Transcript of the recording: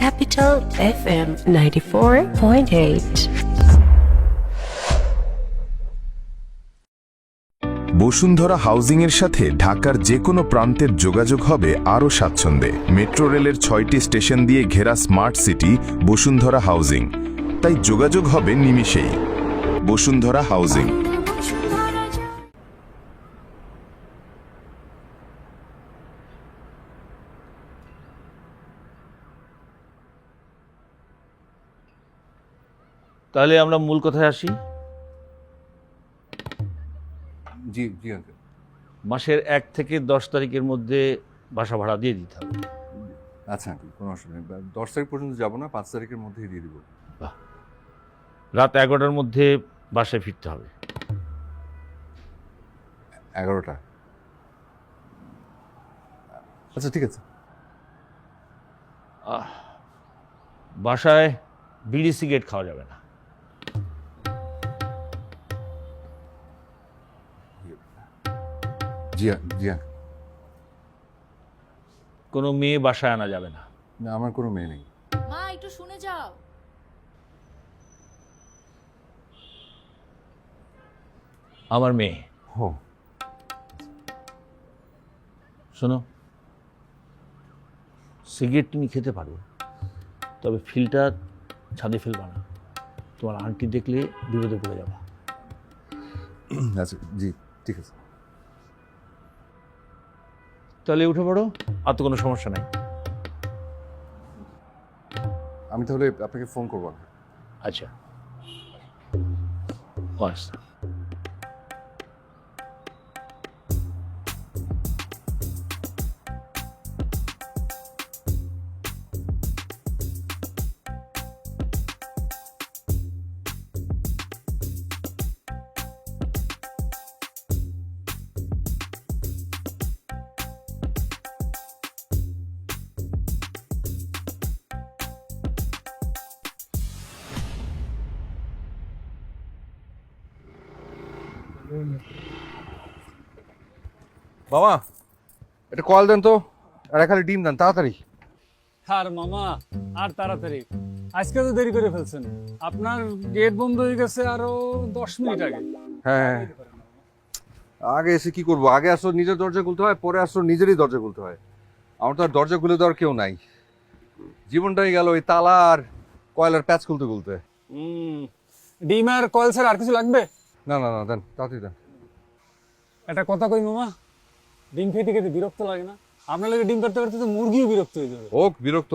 Capital FM 94.8. Bashundhara housing এর সাথে ঢাকার যে কোনো প্রান্তের যোগাযোগ হবে আরও স্বাচ্ছন্দ্যে। মেট্রো রেলের 6টি স্টেশন দিয়ে ঘেরা স্মার্ট সিটি বসুন্ধরা হাউজিং, তাই যোগাযোগ হবে নিমিষেই। বসুন্ধরা হাউজিং। তাহলে আমরা মূল কথায় আসি। জি জি আঙ্কেল। মাসের 1 থেকে 10 তারিখের মধ্যে বাসা ভাড়া দিয়ে দিতে হবে। আচ্ছা আঙ্কেল, কোনো অসুবিধা নেই। 10 তারিখ পর্যন্ত যাবো না, 5 তারিখের মধ্যেই দিয়ে দিব। রাত 11টার মধ্যে বাসায় ফিরতে হবে। 11টা? আচ্ছা ঠিক আছে। বাসায় বিড়ি সিগারেট খাওয়া যাবে না। জি জি আঙ্কেল। কোনো মেয়ে বাসায় আনা যাবে না। না, আমার কোনো মেয়ে নেই। মা একটু শুনে যাও। আমার মেয়ে। হো, শোনো, সিগারেট তুমি খেতে পারো, তবে ফিল্টার ছাদে ফেলবা না। তোমার আন্টি দেখলে বিপদে পড়ে যাবা। আচ্ছা জি ঠিক আছে। তাহলে উঠে পড়ো, আর তো কোনো সমস্যা নাই। আমি তাহলে আপনাকে ফোন করবো। আচ্ছা, বাস। বাবা, এটা কল দেন তো, আর খালি ডিম দেন তাড়াতাড়ি। আর মামা, আর তাড়াতাড়ি, আজকে তো দেরি করে ফেলছেন। আপনার গেট বন্ধ হয়ে গেছে আরো 10 মিনিট আগে। হ্যাঁ, আগে এসে কি করবো? আগে আসো নিজের দরজা খুলতে হয়, পরে আসো নিজেরই দরজা খুলতে হয়। আমার তো আর দরজা খুলে দেওয়ার কেউ নাই। জীবনটাই গেল ওই তালা আর কয়লার প্যাচ খুলতে খুলতে। ডিম আর কয়েল স্যার আর কিছু লাগবে? না না না, দেন তাড়াতাড়ি দেন। একটা কথা কই মামা, ডিম খেতে খেতে বিরক্ত লাগে না? আপনার লাগে ডিম করতে করতে তো মুরগিও বিরক্ত হয়ে যাবে। হোক বিরক্ত,